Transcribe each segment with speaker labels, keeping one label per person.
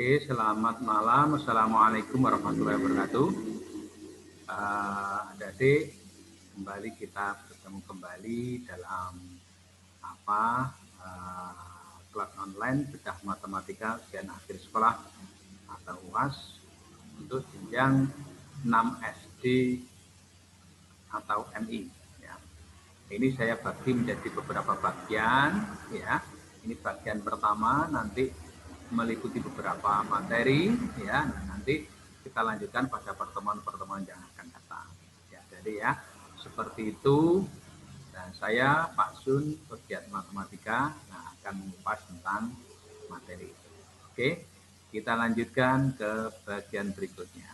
Speaker 1: Oke, selamat malam. Assalamualaikum warahmatullahi wabarakatuh. Adik-adik, kembali kita bertemu kembali dalam kelas online bedah matematika ujian akhir sekolah atau UAS untuk jenjang 6 SD atau MI. Ya. Ini saya bagi menjadi beberapa bagian. Ya. Ini bagian pertama, nanti meliputi beberapa materi, ya. Nah, nanti kita lanjutkan pada pertemuan-pertemuan yang akan datang. Ya, jadi ya seperti itu. Dan saya Pak Sun, pegiat matematika, akan mengupas tentang materi. Oke, kita lanjutkan ke bagian berikutnya.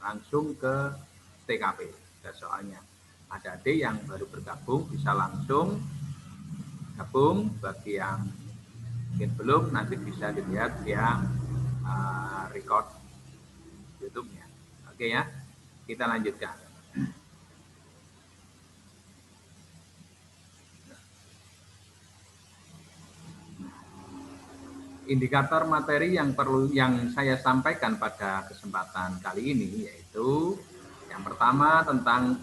Speaker 1: Langsung ke TKP, ke soalnya. Adik-adik yang baru bergabung bisa langsung gabung, bagi yang mungkin belum nanti bisa dilihat via record YouTube-nya. Oke ya, kita lanjutkan. Indikator materi yang saya sampaikan pada kesempatan kali ini yaitu yang pertama tentang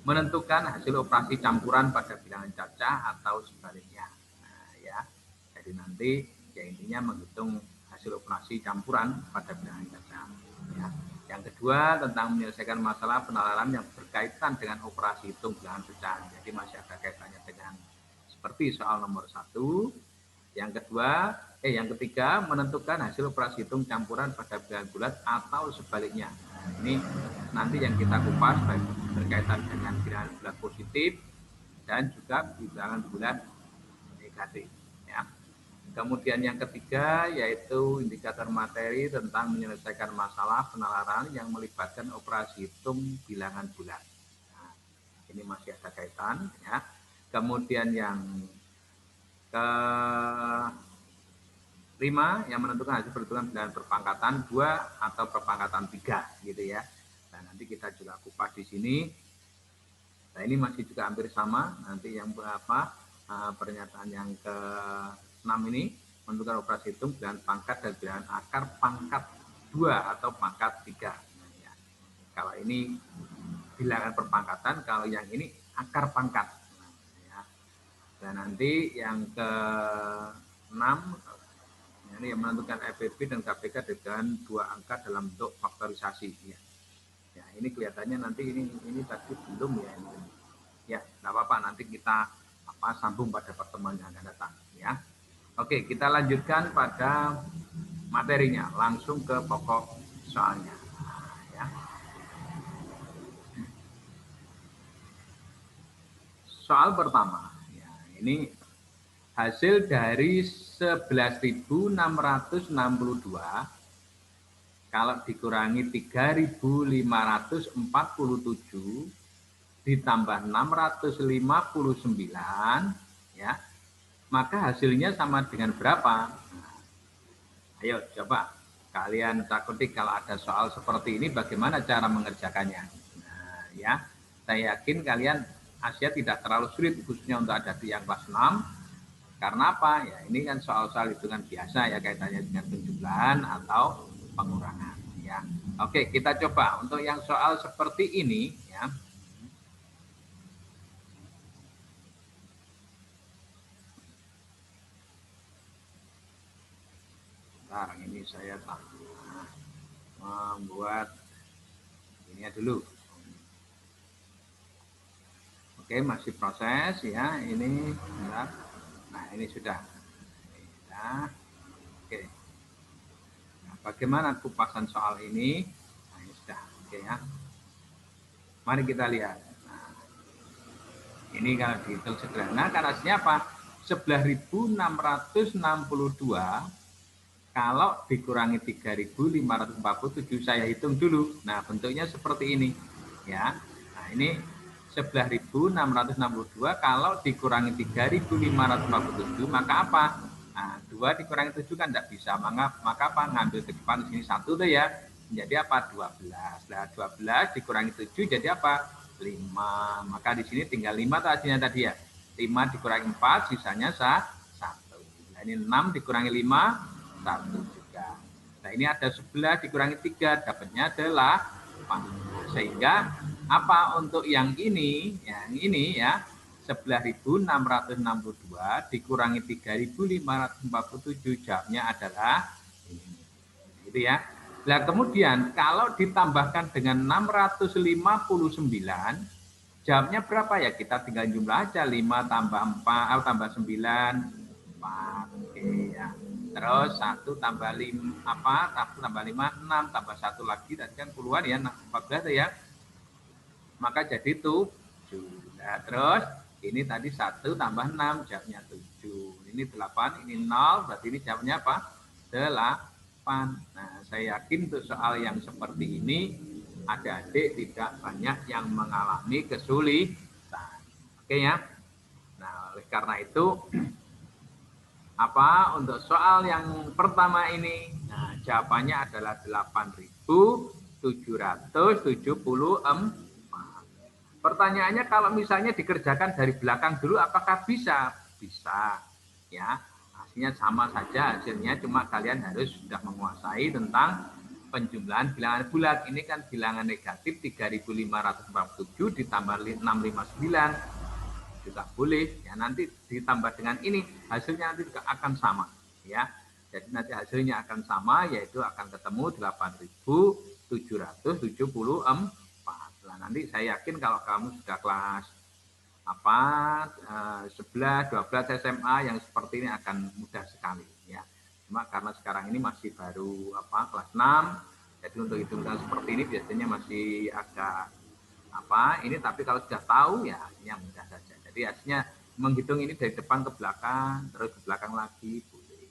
Speaker 1: menentukan hasil operasi campuran pada bilangan cacah atau sebaliknya. Nah, ya. Jadi nanti ya intinya menghitung hasil operasi campuran pada bilangan cacah. Ya. Yang kedua tentang menyelesaikan masalah penalaran yang berkaitan dengan operasi hitung bilangan pecahan. Jadi masih ada kaitannya dengan seperti soal nomor 1. Yang ketiga menentukan hasil operasi hitung campuran pada bilangan bulat atau sebaliknya. Nah, ini nanti yang kita kupas berkaitan dengan bilangan bulat positif dan juga bilangan bulat negatif. Ya. Kemudian yang ketiga yaitu indikator materi tentang menyelesaikan masalah penalaran yang melibatkan operasi hitung bilangan bulat. Nah, ini masih ada kaitan. Ya. Kemudian yang kelima yang menentukan hasil perhitungan bilangan perpangkatan 2 atau perpangkatan 3 gitu ya. Nah, nanti kita juga kupas di sini. Nah, ini masih juga hampir sama. Nanti yang pernyataan yang ke-6 ini menentukan operasi hitung bilangan pangkat dan bilangan akar pangkat 2 atau pangkat 3. Nah, ya. Kalau ini bilangan perpangkatan, kalau yang ini akar pangkat. Dan nanti yang ke-6 ini yang menentukan FPB dan KPK dengan 2 angka dalam bentuk faktorisasi. Ya, ini kelihatannya nanti ini tadi belum ya. Ya, nggak apa-apa. Nanti kita sambung pada pertemuan yang akan datang. Ya, oke, kita lanjutkan pada materinya. Langsung ke pokok soalnya. Ya. Soal pertama. Ini hasil dari 11.662 kalau dikurangi 3.547 ditambah 659 ya, maka hasilnya sama dengan berapa? Ayo coba kalian ketik kalau ada soal seperti ini bagaimana cara mengerjakannya. Nah, ya, saya yakin kalian Asia tidak terlalu sulit khususnya untuk adik yang kelas 6. Karena apa? Ya, ini kan soal-soal hitungan biasa ya kaitannya dengan penjumlahan atau pengurangan ya. Oke, kita coba untuk yang soal seperti ini ya. Sekarang ini saya membuat ini dulu. Oke, masih proses ya. Ini bentar. Nah, ini sudah. Nah, oke. Nah, bagaimana kupasan soal ini? Nah, ini sudah. Oke ya. Mari kita lihat. Nah, ini kalau dihitung sederhana, karena apa? 11.662 kalau dikurangi 3.547 saya hitung dulu. Nah, bentuknya seperti ini. Ya. Nah, ini 11.662 kalau dikurangi 3.547 maka apa? Nah, 2 dikurangi 7 kan tidak bisa. Maka apa? Ngambil ke depan di sini 1 tuh ya. Menjadi apa? 12. Nah, 12 dikurangi 7 jadi apa? 5. Maka di sini tinggal 5 tuh hasilnya tadi ya. 5 dikurangi 4 sisanya 1. Nah, ini 6 dikurangi 5 1 juga. Nah, ini ada 11 dikurangi 3, dapatnya adalah 8. Sehingga apa untuk yang ini ya, 11.662 dikurangi 3.547, jawabnya adalah ini. Gitu ya. Nah, kemudian kalau ditambahkan dengan 659, jawabnya berapa ya? Kita tinggal jumlah aja, 5 tambah 4, tambah 9, 4. Oke ya. Terus 1 tambah 5, 1 tambah 5, 6, tambah 1 lagi, tadi kan puluhan ya, 14 ya. Maka jadi 7. Nah, terus ini tadi 1 tambah 6, jawabnya 7. Ini 8, ini 0, berarti ini jawabnya apa? 8. Nah, saya yakin untuk soal yang seperti ini, adik-adik tidak banyak yang mengalami kesulitan. Oke ya? Nah, oleh karena itu, untuk soal yang pertama ini, nah, jawabannya adalah 8.774. Pertanyaannya kalau misalnya dikerjakan dari belakang dulu, apakah bisa? Bisa, ya. Hasilnya sama saja hasilnya, cuma kalian harus sudah menguasai tentang penjumlahan bilangan bulat. Ini kan bilangan negatif 3.547 ditambah 659 juga boleh. Ya, nanti ditambah dengan ini, hasilnya nanti juga akan sama, ya. Jadi nanti hasilnya akan sama, yaitu akan ketemu 8.774. Nah, nanti saya yakin kalau kamu sudah kelas 11, 12 SMA yang seperti ini akan mudah sekali ya. Cuma karena sekarang ini masih baru kelas 6, jadi untuk hitungan seperti ini biasanya masih agak ini, tapi kalau sudah tahu ya hasilnya mudah saja. Jadi hasilnya menghitung ini dari depan ke belakang, terus ke belakang lagi boleh.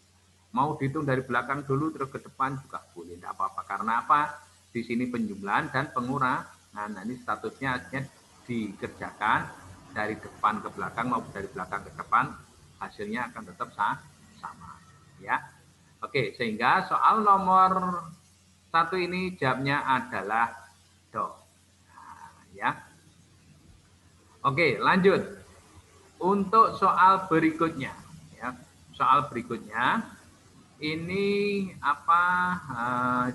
Speaker 1: Mau dihitung dari belakang dulu terus ke depan juga boleh, tidak apa-apa. Karena apa? Di sini penjumlahan dan pengurangan. Nah, ini statusnya artinya dikerjakan dari depan ke belakang maupun dari belakang ke depan, hasilnya akan tetap sama. Ya, oke. Sehingga soal nomor 1 ini jawabnya adalah do. Nah, ya, oke. Lanjut untuk soal berikutnya. Ya, soal berikutnya ini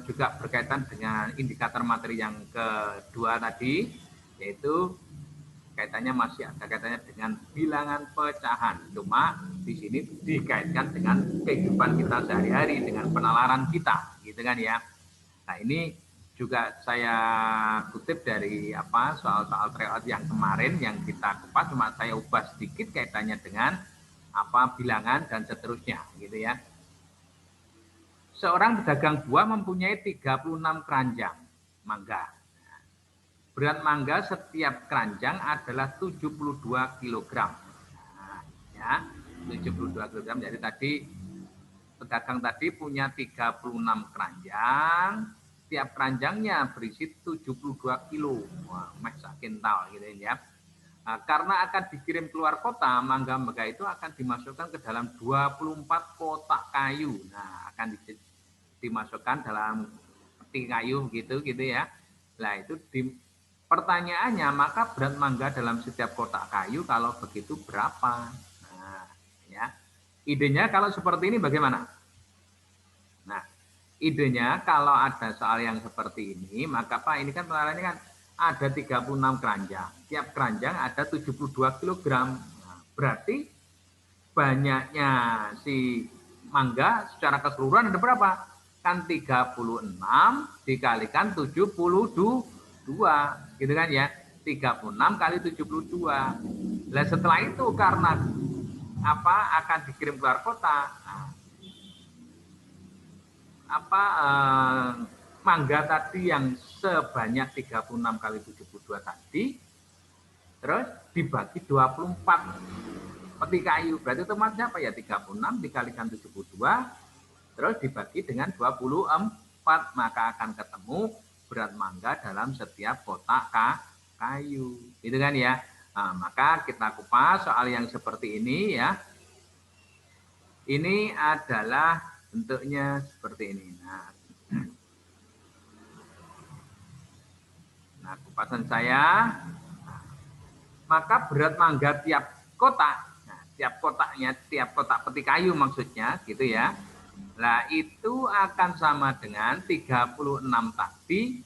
Speaker 1: juga berkaitan dengan indikator materi yang kedua tadi, yaitu kaitannya masih ada kaitannya dengan bilangan pecahan. Cuma di sini dikaitkan dengan kehidupan kita sehari-hari, dengan penalaran kita, gitu kan ya. Nah, ini juga saya kutip dari soal-soal tryout yang kemarin yang kita kupas, cuma saya ubah sedikit kaitannya dengan bilangan dan seterusnya, gitu ya. Seorang pedagang buah mempunyai 36 keranjang mangga. Berat mangga setiap keranjang adalah 72 kg. Nah, ya, 72 kg. Jadi tadi pedagang tadi punya 36 keranjang, tiap keranjangnya berisi 72 kilo. Wah, kintal gitu ya. Nah, karena akan dikirim keluar kota, mangga-mangga itu akan dimasukkan ke dalam 24 kotak kayu. Nah, akan dimasukkan dalam peti kayu gitu ya. Nah, itu pertanyaannya, maka berat mangga dalam setiap kotak kayu kalau begitu berapa? Nah, ya. Idenya kalau seperti ini bagaimana? Nah, idenya kalau ada soal yang seperti ini, maka Pak, ini kan penalarannya kan ada 36 keranjang. Tiap keranjang ada 72 kg. Nah, berarti banyaknya si mangga secara keseluruhan ada berapa? Kan 36 dikalikan 72, gitu kan ya. 36 kali 72. Nah, setelah itu karena akan dikirim keluar kota, mangga tadi yang sebanyak 36 kali 72 tadi terus dibagi 24 peti kayu, berarti otomatis apa ya, 36 dikalikan 72 terus dibagi dengan 24, maka akan ketemu berat mangga dalam setiap kotak kayu, gitu kan ya. Nah, maka kita kupas soal yang seperti ini ya. Ini adalah bentuknya seperti ini. Nah, kupasan saya, maka berat mangga tiap kotak, tiap kotaknya, tiap kotak peti kayu maksudnya, gitu ya. Nah, itu akan sama dengan 36 tadi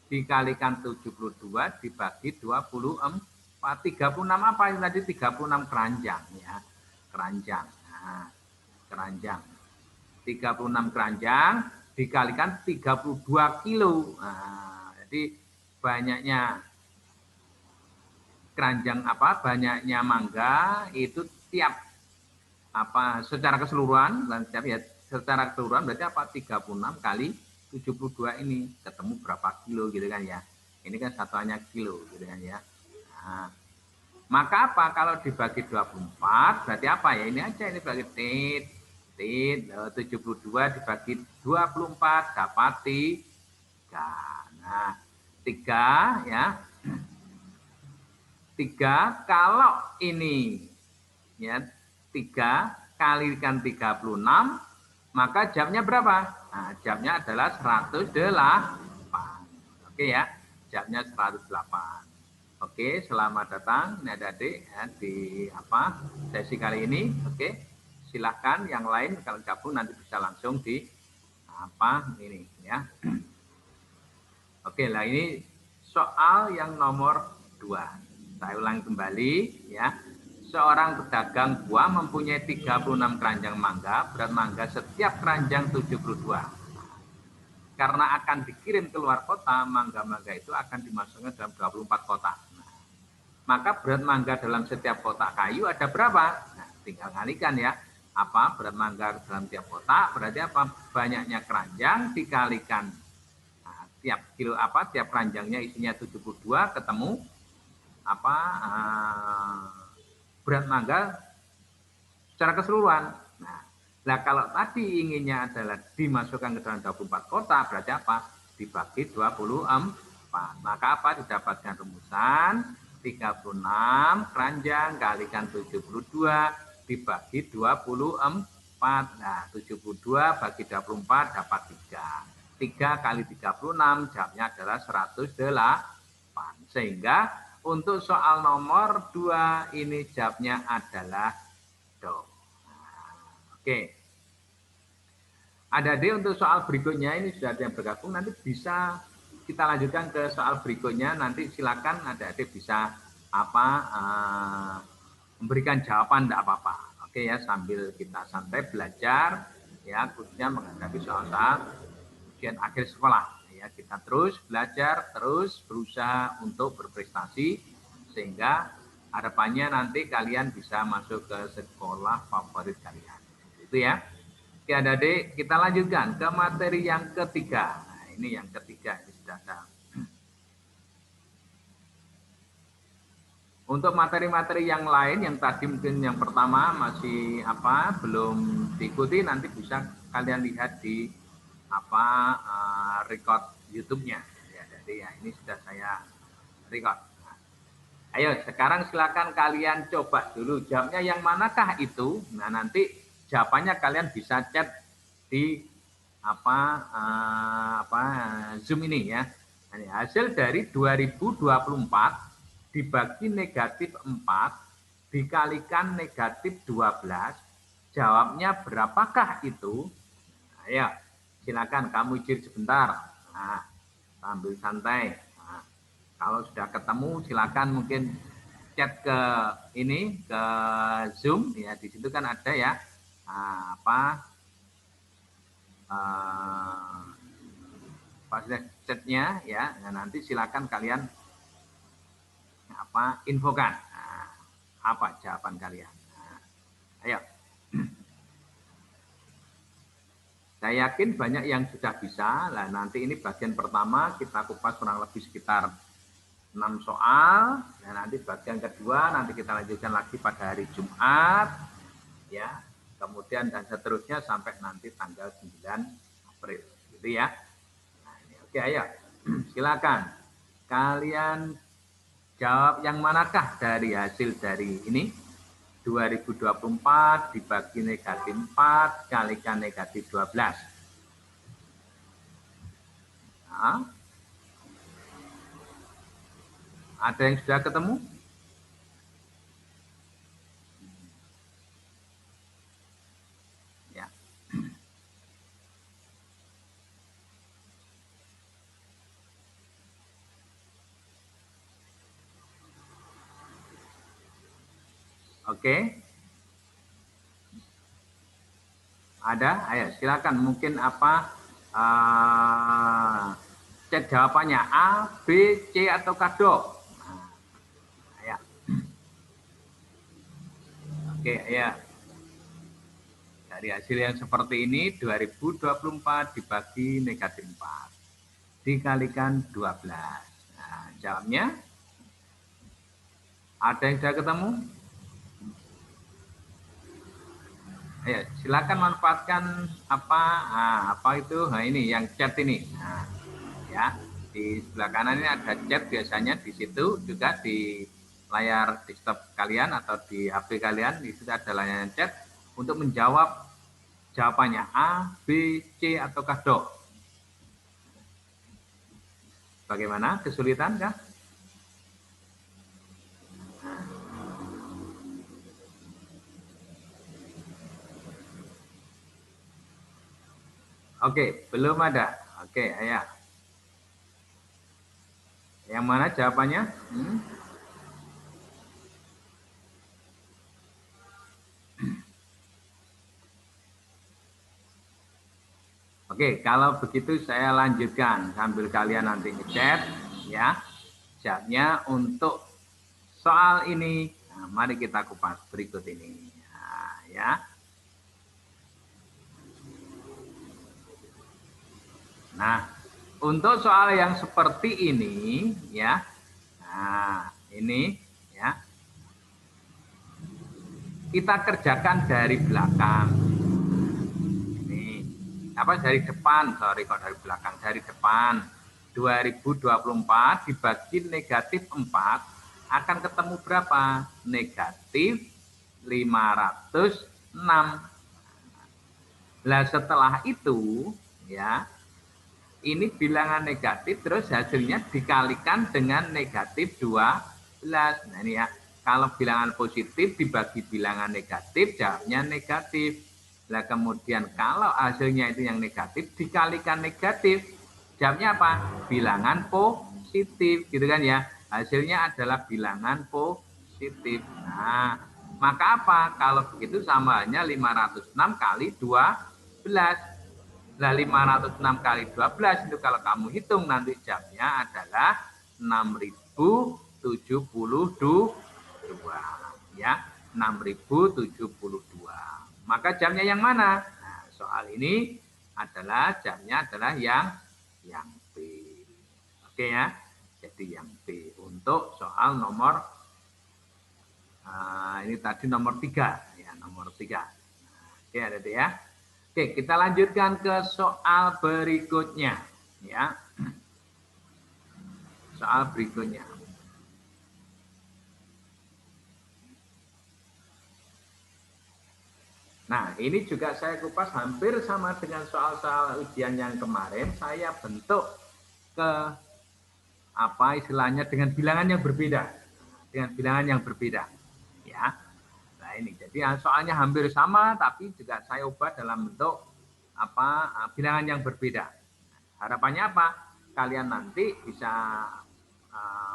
Speaker 1: dikalikan 72 dibagi 24. 36 apa? Tadi 36 keranjang ya. Keranjang. Nah, keranjang. 36 keranjang dikalikan 32 kilo. Nah, jadi banyaknya keranjang apa? Banyaknya mangga itu tiap apa secara keseluruhan dan tiap ya secara keseluruhan berarti apa 36 kali 72 ini ketemu berapa kilo gitu kan ya. Ini kan satuannya kilo gitu kan ya. Nah, maka apa kalau dibagi 24 berarti apa ya? Ini aja ini bagi tit 72 dibagi 24 dapat 3. Nah, 3 ya. 3 kalau ini ya 3 kalikan 36 maka jamnya berapa? Nah, jamnya adalah 108. Oke ya, jamnya 108. Oke, selamat datang ini adik-adik ya, di apa sesi kali ini. Oke, silahkan yang lain kalau gabung nanti bisa langsung di apa ini ya. Oke, lah ini soal yang nomor 2. Saya ulang kembali ya. Seorang pedagang buah mempunyai 36 keranjang mangga, berat mangga setiap keranjang 72. Karena akan dikirim ke luar kota, mangga-mangga itu akan dimasukkan dalam 24 kotak. Maka berat mangga dalam setiap kotak kayu ada berapa? Nah, tinggal kalikan ya. Apa berat mangga dalam tiap kotak berarti apa? Banyaknya keranjang dikalikan tiap kilo apa tiap keranjangnya isinya 72 ketemu apa berat mangga secara keseluruhan. Nah, kalau tadi inginnya adalah dimasukkan ke dalam 24 kotak berarti apa? Dibagi 24. Maka apa? Didapatkan rumusan 36 keranjang kalikan 72 dibagi 24. Nah, 72 bagi 24 dapat 3. 3 kali 36 jamnya adalah 108. Sehingga untuk soal nomor 2 ini jamnya adalah do. Oke. Adik-adik untuk soal berikutnya ini sudah ada yang bergabung nanti bisa kita lanjutkan ke soal berikutnya nanti silakan adik-adik bisa apa memberikan jawaban tidak apa-apa. Oke ya sambil kita santai belajar ya khususnya menghadapi soal-soal ujian akhir sekolah ya kita terus belajar terus berusaha untuk berprestasi sehingga harapannya nanti kalian bisa masuk ke sekolah favorit kalian itu ya. Oke adik-adik kita lanjutkan ke materi yang ketiga. Nah, ini yang ketiga ini sudah ada. Untuk materi-materi yang lain yang tadi mungkin yang pertama masih apa belum diikuti nanti bisa kalian lihat di apa record YouTube-nya ya. Jadi ya ini sudah saya record. Nah, ayo sekarang silakan kalian coba dulu jawabnya yang manakah itu. Nah nanti jawabannya kalian bisa chat di Zoom ini ya. Ini hasil dari 2024 dibagi negatif 4 dikalikan negatif 12 jawabnya berapakah itu? Nah, ya silakan kamu ijir sebentar. Nah, sambil santai. Nah, kalau sudah ketemu silakan mungkin chat ke ini ke Zoom ya di situ kan ada ya fasilitas chatnya ya. Nah, nanti silakan kalian infokan apa jawaban kalian. Nah, ayo. Saya yakin banyak yang sudah bisa. Nah, nanti ini bagian pertama kita kupas kurang lebih sekitar 6 soal. Dan nanti bagian kedua nanti kita lanjutkan lagi pada hari Jumat. Ya, kemudian dan seterusnya sampai nanti tanggal 9 April. Gitu ya. Nah, ini oke, ayo. Silakan. Kalian jawab yang manakah dari hasil dari ini? 2024 dibagi negatif 4 kalikan negatif 12. Nah, ada yang sudah ketemu? Ya. Oke. Ada? Ayo silakan. Mungkin apa? Cek jawabannya A, B, C atau kado. Nah, ayo. Oke, ayo. Dari hasil yang seperti ini 2024 dibagi negatif 4 dikalikan 12. Nah, jawabnya ada yang sudah ketemu? Ayo, silakan manfaatkan apa itu? Nah, ini yang chat ini. Nah, ya, di sebelah kanan ini ada chat, biasanya di situ juga di layar desktop kalian atau di HP kalian di situ ada layanan chat untuk menjawab jawabannya A, B, C atau kado. Bagaimana? Kesulitan kah? Oke, belum ada. Oke, ayo. Yang mana jawabannya? Oke, kalau begitu saya lanjutkan sambil kalian nanti ngechat ya. Chatnya untuk soal ini. Nah, mari kita kupas berikut ini. Nah, ya. Nah, untuk soal yang seperti ini ya. Nah, ini ya. Kita kerjakan dari belakang. Ini apa dari depan? Sorry kok dari belakang, dari depan. 2024 dibagi negatif 4 akan ketemu berapa? Negatif 506. Nah, setelah itu ya, ini bilangan negatif terus hasilnya dikalikan dengan negatif 12. Nah, ini ya. Kalau bilangan positif dibagi bilangan negatif, jawabnya negatif. Nah, kemudian kalau hasilnya itu yang negatif dikalikan negatif, jawabnya apa? Bilangan positif, gitu kan ya. Hasilnya adalah bilangan positif. Nah, maka apa? Kalau begitu sama halnya 506 kali 12. Nah, 506 kali 12 itu kalau kamu hitung nanti jamnya adalah 6072 ya, 6072. Maka jamnya yang mana? Nah, soal ini adalah jamnya adalah yang B. Oke ya. Jadi yang B untuk soal nomor ini tadi nomor 3 ya, nomor 3. Oke, ada ya. Oke, kita lanjutkan ke soal berikutnya ya. Soal berikutnya. Nah, ini juga saya kupas hampir sama dengan soal-soal ujian yang kemarin. Saya bentuk ke apa istilahnya dengan bilangan yang berbeda. Dengan bilangan yang berbeda. Ya. Nah, ini jadi soalnya hampir sama tapi juga saya ubah dalam bentuk bilangan yang berbeda. Harapannya apa? Kalian nanti bisa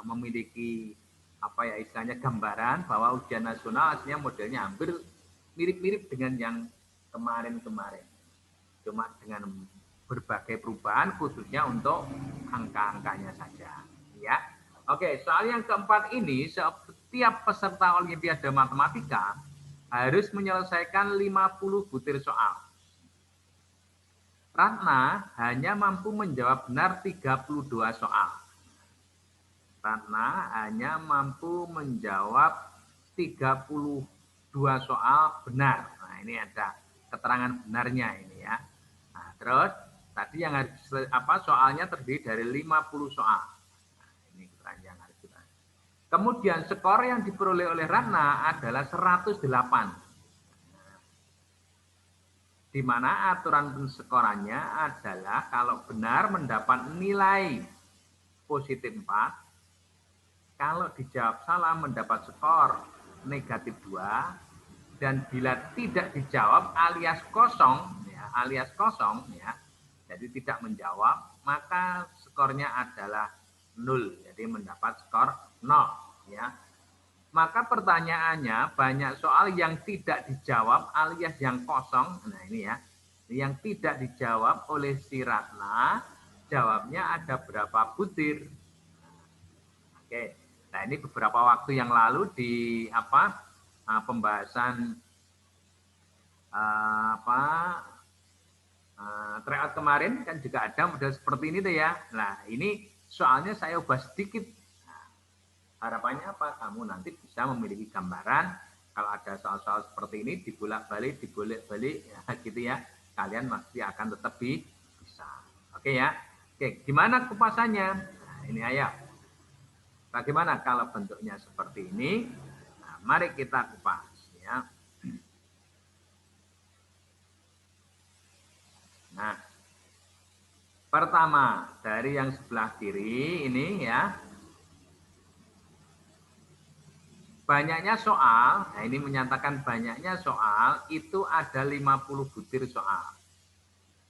Speaker 1: memiliki apa ya istilahnya gambaran bahwa ujian nasional aslinya modelnya hampir mirip-mirip dengan yang kemarin-kemarin. Cuma dengan berbagai perubahan khususnya untuk angka-angkanya saja. Ya. Oke, soal yang keempat ini setiap peserta Olimpiade Matematika harus menyelesaikan 50 butir soal. Ratna hanya mampu menjawab benar 32 soal. Ratna hanya mampu menjawab 32 soal benar. Nah, ini ada keterangan benarnya ini ya. Nah, terus tadi yang harus soalnya terdiri dari 50 soal. Nah, ini keterangan yang harus kita. Kemudian skor yang diperoleh oleh Ratna adalah 108. Di mana aturan penskorannya adalah kalau benar mendapat nilai positif 4, kalau dijawab salah mendapat skor negatif 2, dan bila tidak dijawab alias kosong ya, jadi tidak menjawab, maka skornya adalah 0, jadi mendapat skor 0 ya. Maka pertanyaannya banyak soal yang tidak dijawab alias yang kosong. Nah ini ya, yang tidak dijawab oleh si Ratna, jawabnya ada berapa butir. Oke, nah ini beberapa waktu yang lalu di pembahasan tryout kemarin kan juga ada model seperti ini tuh ya. Nah ini soalnya saya ubah sedikit. Harapannya apa? Kamu nanti bisa memiliki gambaran kalau ada soal-soal seperti ini dibolak-balik ya, gitu ya. Kalian pasti akan tetap bisa. Oke ya. Oke, gimana kupasannya? Nah, ini ayo. Bagaimana kalau bentuknya seperti ini? Nah, mari kita kupas ya. Nah, pertama dari yang sebelah kiri ini ya. Banyaknya soal, nah ini menyatakan banyaknya soal, itu ada 50 butir soal.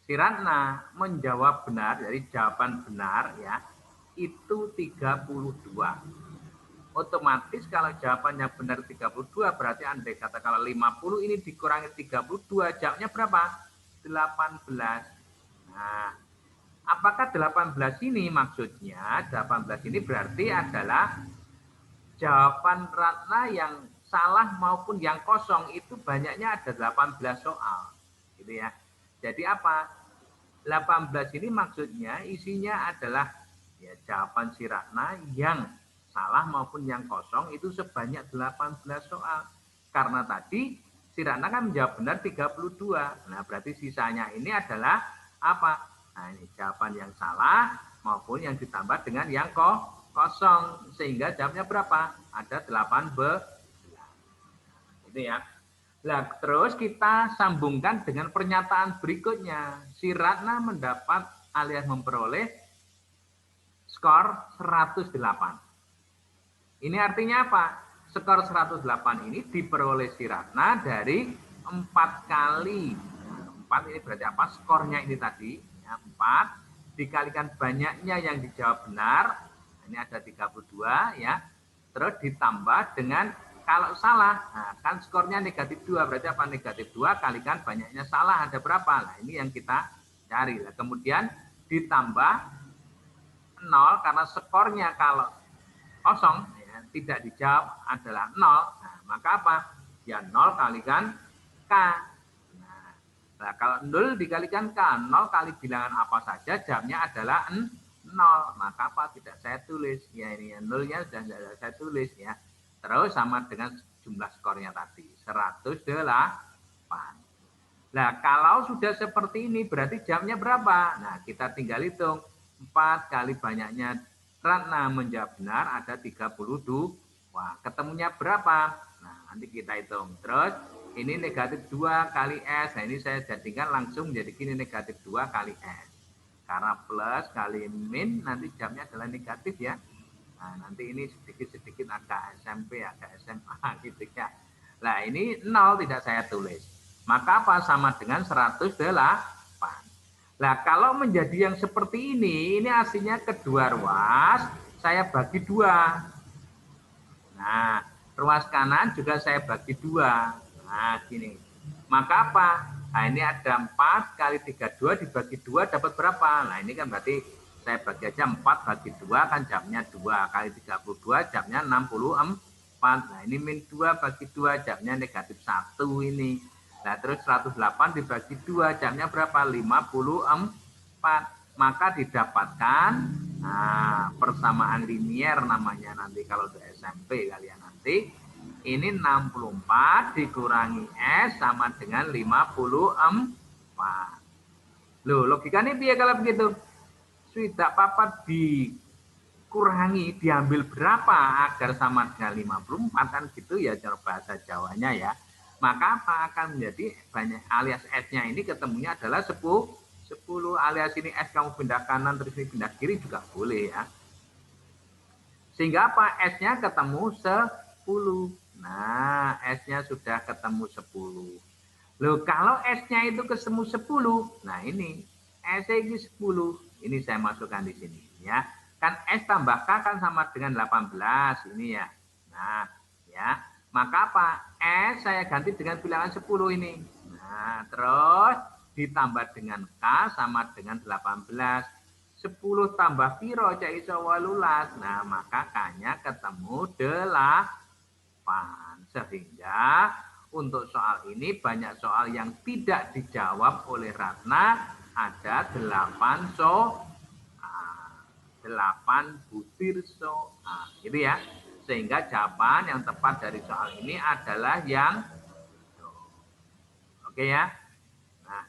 Speaker 1: Si Ratna menjawab benar, jadi jawaban benar ya, itu 32. Otomatis kalau jawabannya benar 32, berarti andai kata kalau 50 ini dikurangi 32, jawabnya berapa? 18. Nah, apakah 18 ini maksudnya? 18 ini berarti adalah jawaban Ratna yang salah maupun yang kosong itu banyaknya ada 18 soal. Gitu ya. Jadi apa? 18 ini maksudnya isinya adalah ya jawaban si Ratna yang salah maupun yang kosong itu sebanyak 18 soal. Karena tadi si Ratna kan menjawab benar 32. Nah, berarti sisanya ini adalah apa? Nah, ini jawaban yang salah maupun yang ditambah dengan yang kosong. Sehingga jawabnya berapa? Ada 18. Itu ya. Nah, terus kita sambungkan dengan pernyataan berikutnya. Si Ratna mendapat alias memperoleh skor 108. Ini artinya apa? Skor 108 ini diperoleh si Ratna dari 4 kali. 4 ini berarti apa? Skornya ini tadi. Ya, 4 dikalikan banyaknya yang dijawab benar. Ini ada 32 ya. Terus ditambah dengan kalau salah, nah, kan skornya negatif 2, berarti apa? Negatif 2 kalikan banyaknya salah, ada berapa? Nah, ini yang kita cari. Nah, kemudian ditambah 0, karena skornya kalau kosong, ya, tidak dijawab adalah 0. Nah, maka apa? Ya 0 kalikan K. Nah, kalau 0 dikalikan K, 0 kali bilangan apa saja, jawabnya adalah 0. Maka apa? Tidak saya tulis. Ya, ini 0-nya sudah tidak saya tulis ya. Terus sama dengan jumlah skornya tadi, 108. Nah, kalau sudah seperti ini berarti jamnya berapa? Nah, kita tinggal hitung. 4 kali banyaknya Ratna menjawab benar ada 32. Wah, ketemunya berapa? Nah, nanti kita hitung. Terus ini negatif 2 kali S. Nah, ini saya jadikan langsung menjadi gini, negatif 2 kali S. Karena plus kali min nanti jamnya adalah negatif ya. Nah, nanti ini sedikit-sedikit agak SMP, agak SMA gitu ya. Nah, ini 0 tidak saya tulis. Maka apa? Sama dengan 108. Nah, kalau menjadi yang seperti ini aslinya kedua ruas, saya bagi 2. Nah, ruas kanan juga saya bagi 2. Nah, gini. Maka apa? Nah, ini ada 4 kali 32 dibagi 2 dapat berapa? Nah, ini kan berarti saya bagi aja 4 bagi 2 kan jamnya 2 kali 32 jamnya 64. Nah, ini min 2 bagi 2 jamnya negatif 1 ini. Nah, terus 108 dibagi 2 jamnya berapa? 54. Maka didapatkan persamaan linier namanya nanti kalau di SMP kalian nanti. Ini 64 dikurangi S sama dengan 54. Loh, logikanya piye kalau begitu? Sudah papat dikurangi, diambil berapa agar sama dengan 54 kan gitu ya cara bahasa Jawanya ya. Maka apa akan menjadi banyak alias S-nya ini ketemunya adalah 10 alias ini S kamu pindah kanan terus ini pindah kiri juga boleh ya. Sehingga apa? S-nya ketemu 10. Nah, S-nya sudah ketemu 10. Loh, kalau S-nya itu ketemu 10, nah ini S-nya ini 10. Ini saya masukkan di sini ya. Kan S tambah K kan sama dengan 18 ini ya. Nah, Ya. Maka apa? S saya ganti dengan bilangan 10 ini. Nah, terus ditambah dengan K sama dengan 18. 10 tambah piro cak iso 18. Nah, maka K-nya ketemu 8. Sehingga untuk soal ini banyak soal yang tidak dijawab oleh Ratna, ada 8 soal. 8 butir soal. Gitu ya. Sehingga jawaban yang tepat dari soal ini adalah yang oke ya. Nah,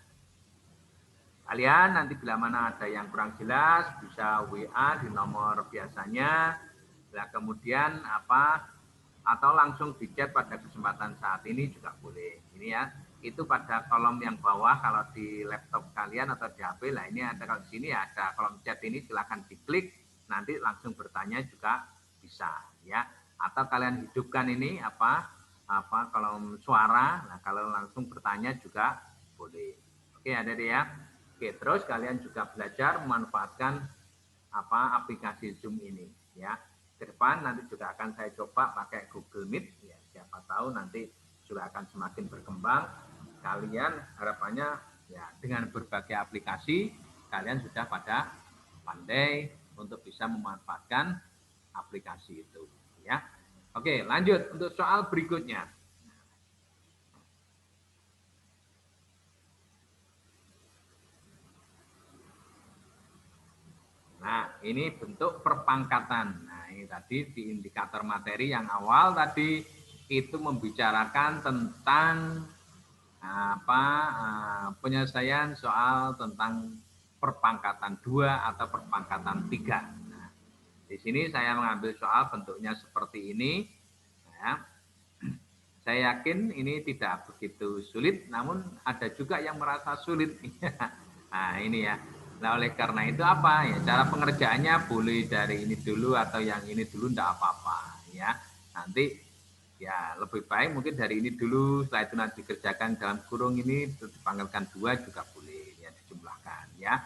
Speaker 1: kalian nanti bila mana ada yang kurang jelas bisa WA di nomor biasanya. Nah, kemudian apa atau langsung di chat pada kesempatan saat ini juga boleh. Ini ya, itu pada kolom yang bawah kalau di laptop kalian atau di HP. Lah ini ada kalau di sini ada kolom chat ini, silahkan diklik, nanti langsung bertanya juga bisa ya. Atau kalian hidupkan ini apa kolom suara. Nah, kalau langsung bertanya juga boleh. Oke, ada deh ya. Oke, terus kalian juga belajar memanfaatkan aplikasi Zoom ini ya. Ke depan nanti juga akan saya coba pakai Google Meet ya, siapa tahu nanti juga akan semakin berkembang. Kalian harapannya ya dengan berbagai aplikasi kalian sudah pada pandai untuk bisa memanfaatkan aplikasi itu ya. Oke, lanjut untuk soal berikutnya. Nah, ini bentuk perpangkatan. Nah, ini tadi di indikator materi yang awal tadi itu membicarakan tentang penyelesaian soal tentang perpangkatan 2 atau perpangkatan 3. Nah, di sini saya mengambil soal bentuknya seperti ini. Ya. Saya yakin ini tidak begitu sulit, namun ada juga yang merasa sulit. Nah, ini ya. Nah, oleh karena itu apa? Ya, cara pengerjaannya boleh dari ini dulu atau yang ini dulu, enggak apa-apa. Ya, nanti ya lebih baik mungkin dari ini dulu, setelah itu nanti dikerjakan dalam kurung ini, dipanggilkan 2 juga boleh, ya dijumlahkan. Ya,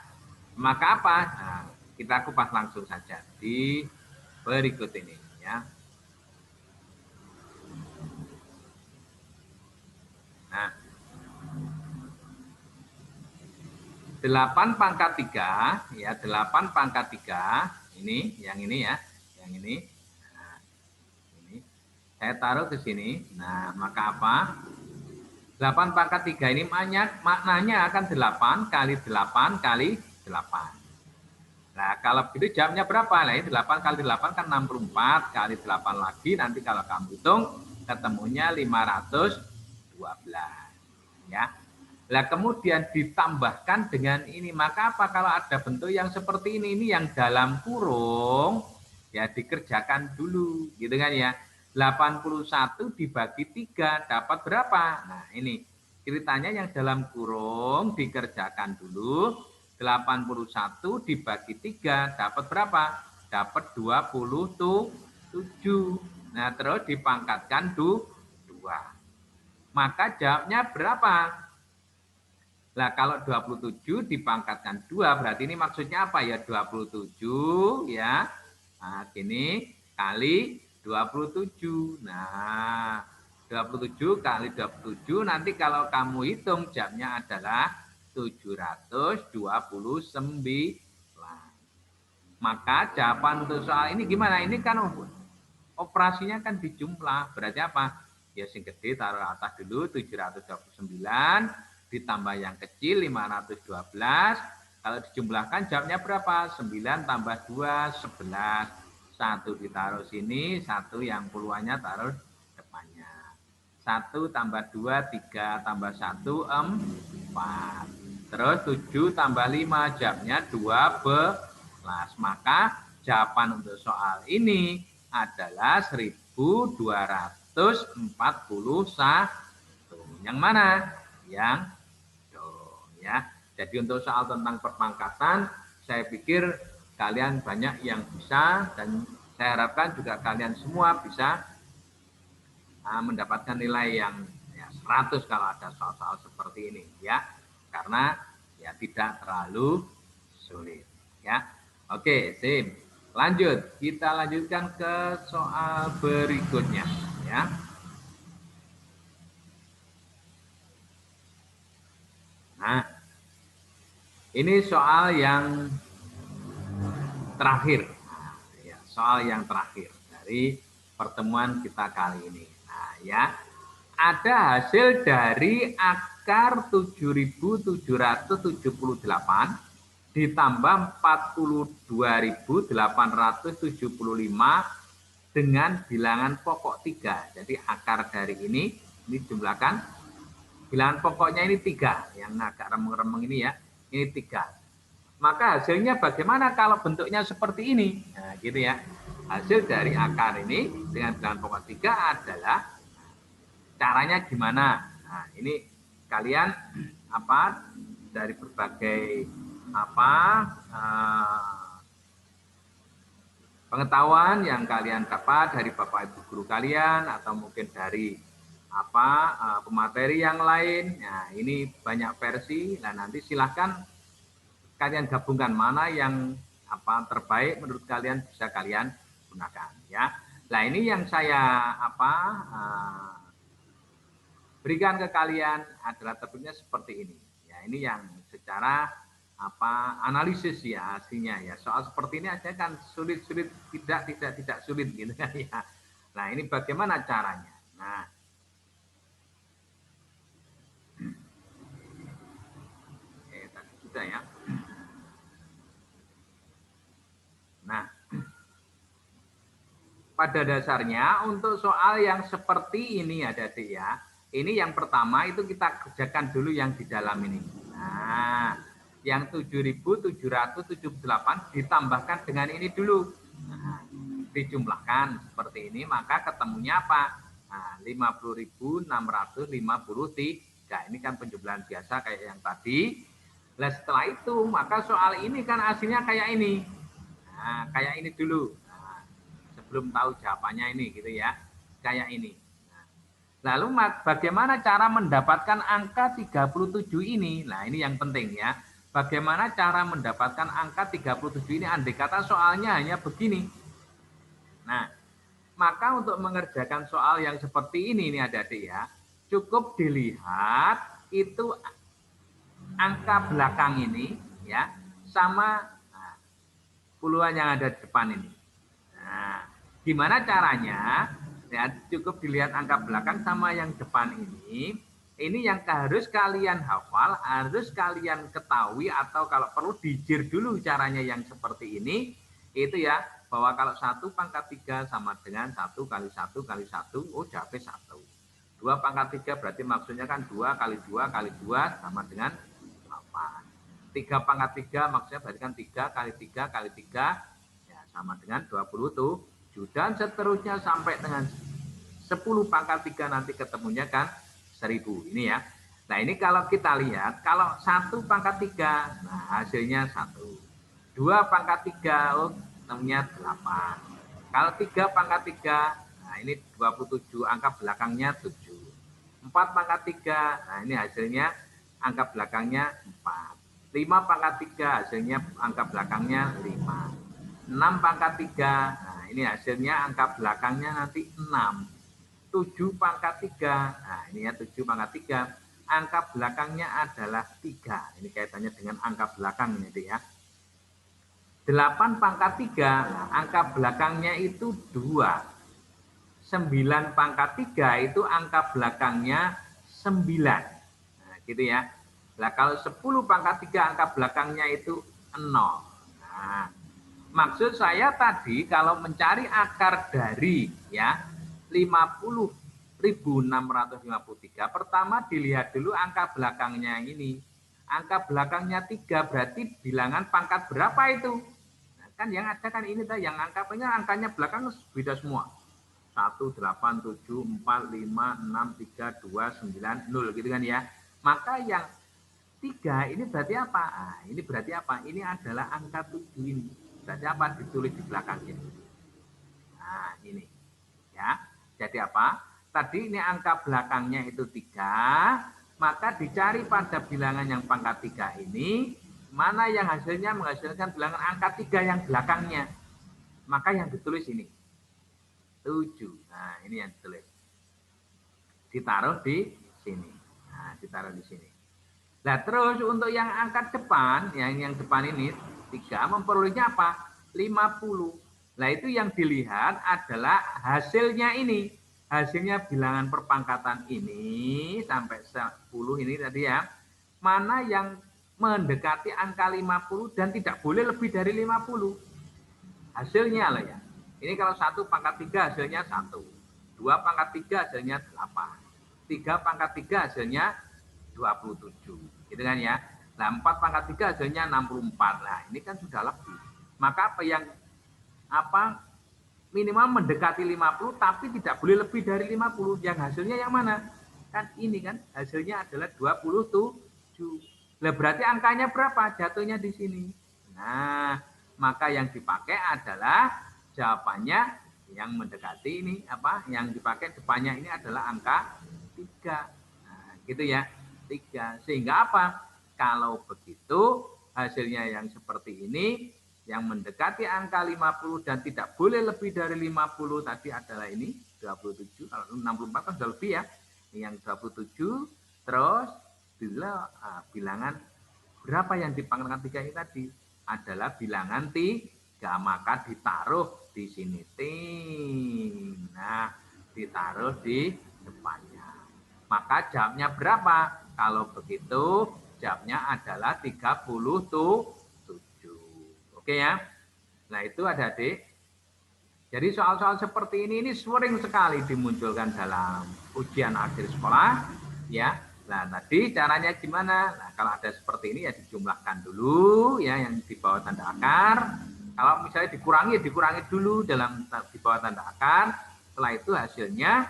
Speaker 1: maka apa? Nah, kita kupas langsung saja di berikut ini. Ya. Nah, 8 pangkat 3, ya 8 pangkat 3, ini, yang ini ya, yang ini. Nah, ini. Saya taruh ke sini. Nah, maka apa? 8 pangkat 3 ini maknanya akan 8 kali 8 kali 8. Nah, kalau begitu jawabnya berapa? Nah, ini 8 kali 8 kan 64, kali 8 lagi, nanti kalau kamu hitung, ketemunya 512. Ya. Nah, kemudian ditambahkan dengan ini, maka apa kalau ada bentuk yang seperti ini yang dalam kurung, ya dikerjakan dulu, gitu kan ya. 81 dibagi 3 dapat berapa? Nah, ini ceritanya yang dalam kurung dikerjakan dulu. 81 dibagi 3 dapat berapa? Dapat 27. Nah, terus dipangkatkan 2. Maka jawabnya berapa? Nah, kalau 27 dipangkatkan 2 berarti ini maksudnya apa ya? 27 ya. Nah, gini kali 27. Nah, 27 kali 27 nanti kalau kamu hitung jamnya adalah 729. Maka jawaban untuk soal ini gimana? Ini kan operasinya kan dijumlah. Berarti apa? Ya sing gede taruh atas dulu 729 ditambah yang kecil 512. Kalau dijumlahkan jawabnya berapa? 9 tambah 2 11. 1 ditaruh sini, 1 yang puluhannya taruh depannya. 1 tambah 2 3 tambah 1 4. Terus 7 tambah 5 jawabnya 12. Maka jawaban untuk soal ini adalah 1241. Yang mana? Yang ya. Jadi untuk soal tentang perpangkatan, saya pikir kalian banyak yang bisa, dan saya harapkan juga kalian semua bisa mendapatkan nilai yang 100 kalau ada soal-soal seperti ini ya. Karena ya tidak terlalu sulit ya. Oke, sip. Lanjut, kita lanjutkan ke soal berikutnya ya. Nah, ini soal yang terakhir. Nah, ya, soal yang terakhir dari pertemuan kita kali ini. Nah, ya. Ada hasil dari akar 7.778 ditambah 42.875 dengan bilangan pokok 3. Jadi akar dari ini jumlahkan. Bilangan pokoknya ini 3. Yang agak remeng-remeng ini ya. Ini 3. Maka hasilnya bagaimana kalau bentuknya seperti ini? Nah, gitu ya. Hasil dari akar ini dengan bilangan pokok 3 adalah caranya gimana? Nah, ini kalian dari berbagai pengetahuan yang kalian dapat dari Bapak Ibu guru kalian atau mungkin dari pemateri yang lain. Nah, ini banyak versi. Nah, nanti silahkan kalian gabungkan mana yang terbaik menurut kalian bisa kalian gunakan ya. Nah, ini yang saya berikan ke kalian adalah tentunya seperti ini. Ya, ini yang secara analisis ya aslinya ya. Soal seperti ini aja kan sulit-sulit tidak sulit gitu kan ya. Nah, ini bagaimana caranya? Nah, tadi sudah ya. Nah, pada dasarnya untuk soal yang seperti ini ya Adik ya. Ini yang pertama itu kita kerjakan dulu yang di dalam ini. Nah, yang 7.778 ditambahkan dengan ini dulu. Nah, dijumlahkan seperti ini, maka ketemunya apa? Nah, 50.653. Ini kan penjumlahan biasa kayak yang tadi. Nah, setelah itu, maka soal ini kan hasilnya kayak ini. Nah, kayak ini dulu. Nah, sebelum tahu jawabannya ini gitu ya. Kayak ini. Lalu bagaimana cara mendapatkan angka 37 ini? Nah, ini yang penting ya. Bagaimana cara mendapatkan angka 37 ini? Andai kata soalnya hanya begini. Nah, maka untuk mengerjakan soal yang seperti ini adik-adik ya, cukup dilihat itu angka belakang ini ya sama puluhan yang ada di depan ini. Nah, gimana caranya? Ya, cukup dilihat angka belakang sama yang depan ini. Ini yang harus kalian hafal, harus kalian ketahui atau kalau perlu dijir dulu caranya yang seperti ini. Itu ya, bahwa kalau 1 pangkat 3 sama dengan 1 kali 1 kali 1, oh jawabnya 1. 2 pangkat 3 berarti maksudnya kan 2 kali 2 kali 2 sama dengan 8. 3 pangkat 3 maksudnya berarti kan 3 kali 3 kali 3 ya, sama dengan 27. Dan seterusnya sampai dengan 10 pangkat 3 nanti ketemunya kan 1000 ini ya. Nah, ini kalau kita lihat kalau 1 pangkat 3 nah hasilnya 1. 2 pangkat 3 oh ketemunya 8. Kalau 3 pangkat 3 nah ini 27 angka belakangnya 7. 4 pangkat 3 nah ini hasilnya angka belakangnya 4. 5 pangkat 3 hasilnya angka belakangnya 5. 6 pangkat 3 nah ini hasilnya angka belakangnya nanti 6. 7 pangkat 3 nah ini ya 7 pangkat 3 angka belakangnya adalah 3. Ini kaitannya dengan angka belakang ini ya. 8 pangkat 3 nah, angka belakangnya itu 2. 9 pangkat 3 itu angka belakangnya 9. Nah, gitu ya. Nah, kalau 10 pangkat 3 angka belakangnya itu 0. Nah, maksud saya tadi kalau mencari akar dari ya 50.653 pertama dilihat dulu angka belakangnya ini. Angka belakangnya 3 berarti bilangan pangkat berapa itu? Nah, kan yang ada kan ini yang angkanya belakang beda semua. 1, 8, 7, 4, 5, 6, 3, 2, 9, 0 gitu kan ya. Maka yang 3 ini berarti apa? Nah, ini berarti apa? Ini adalah angka 7 ini. Berarti apa? Ditulis di belakangnya. Nah, ini. Ya. Jadi apa? Tadi ini angka belakangnya itu 3, maka dicari pada bilangan yang pangkat 3 ini, mana yang hasilnya menghasilkan bilangan angka 3 yang belakangnya. Maka yang ditulis ini. 7. Nah, ini yang ditulis. ditaruh di sini. Nah, ditaruh di sini. Nah, terus untuk yang angka depan, yang depan ini 3 memperolehnya apa? 50. Nah, itu yang dilihat adalah hasilnya ini. Hasilnya bilangan perpangkatan ini sampai 10 ini tadi ya. Mana yang mendekati angka 50 dan tidak boleh lebih dari 50. Hasilnya lah ya. Ini kalau 1 pangkat 3 hasilnya 1. 2 pangkat 3 hasilnya 8. 3 pangkat 3 hasilnya 27. Gitu kan ya. Nah, 4 pangkat 3 hasilnya 64. Nah, ini kan sudah lebih. Maka apa yang minimal mendekati 50 tapi tidak boleh lebih dari 50. Yang hasilnya yang mana? Kan ini kan hasilnya adalah 27. Nah, berarti angkanya berapa? Jatuhnya di sini. Nah, maka yang dipakai adalah jawabannya yang mendekati ini yang dipakai depannya ini adalah angka 3. Nah, gitu ya. 3. Sehingga apa? Kalau begitu hasilnya yang seperti ini yang mendekati angka 50 dan tidak boleh lebih dari 50 tadi adalah ini 27. Kalau 64 kan sudah lebih ya. Yang 27 terus bila bilangan berapa yang di pangkat 3 ini tadi adalah bilangan 3, maka ditaruh di sini ting. Nah, ditaruh di depannya. Maka jamnya berapa? Kalau begitu jamnya adalah 37. Oke ya. Nah, itu adik-adik. Jadi soal-soal seperti ini sering sekali dimunculkan dalam ujian akhir sekolah ya. Nah, tadi caranya gimana? Nah, kalau ada seperti ini ya dijumlahkan dulu ya yang di bawah tanda akar. Kalau misalnya dikurangi dulu di bawah tanda akar. Setelah itu hasilnya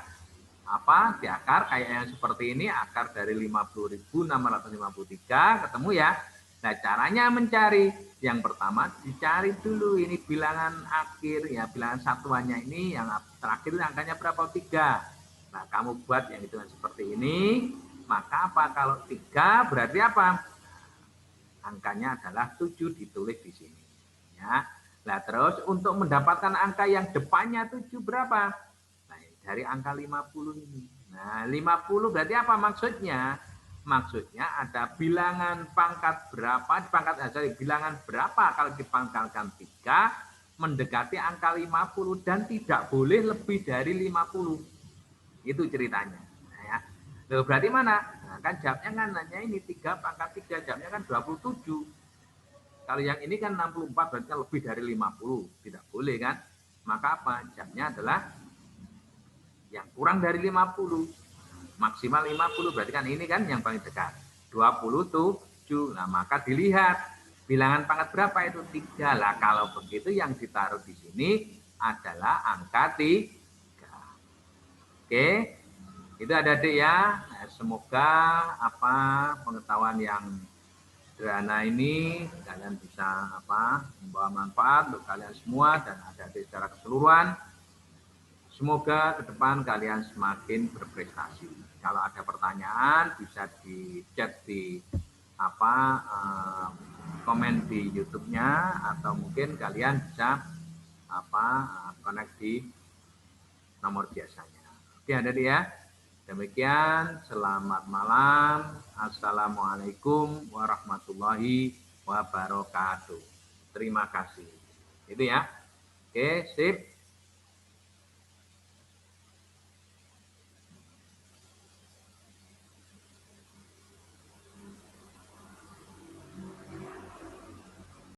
Speaker 1: di akar kayak yang seperti ini, akar dari 50.653 ketemu ya. Nah, caranya mencari yang pertama dicari dulu ini bilangan akhir ya, bilangan satuannya ini yang terakhir angkanya berapa? 3. Nah, kamu buat yang hitungan seperti ini, maka apa? Kalau 3 berarti apa? Angkanya adalah 7 ditulis di sini ya. Nah, terus untuk mendapatkan angka yang depannya 7 berapa? Nah, dari angka 50 ini. Nah, 50 berarti apa maksudnya? Maksudnya ada bilangan pangkat berapa, bilangan berapa kalau dipangkalkan 3 mendekati angka 50 dan tidak boleh lebih dari 50. Itu ceritanya. Nah, ya. Loh, berarti mana? Nah, kan jamnya kan hanya ini 3 pangkat 3, jamnya kan 27. Kalau yang ini kan 64 berarti lebih dari 50. Tidak boleh kan? Maka apa? Jamnya adalah yang kurang dari 50. Maksimal 50 berarti kan ini kan yang paling dekat 27. Nah, maka dilihat bilangan pangkat berapa itu 3 lah. Kalau begitu yang ditaruh di sini adalah angka 3. Oke, itu adik-adik ya. Semoga pengetahuan yang sederhana ini kalian bisa membawa manfaat untuk kalian semua dan adik-adik secara keseluruhan. Semoga ke depan kalian semakin berprestasi. Kalau ada pertanyaan bisa di chat di komen di YouTube-nya atau mungkin kalian bisa connect di nomor biasanya. Oke, ada ya. Demikian, selamat malam. Assalamualaikum warahmatullahi wabarakatuh. Terima kasih. Itu ya. Oke, sip.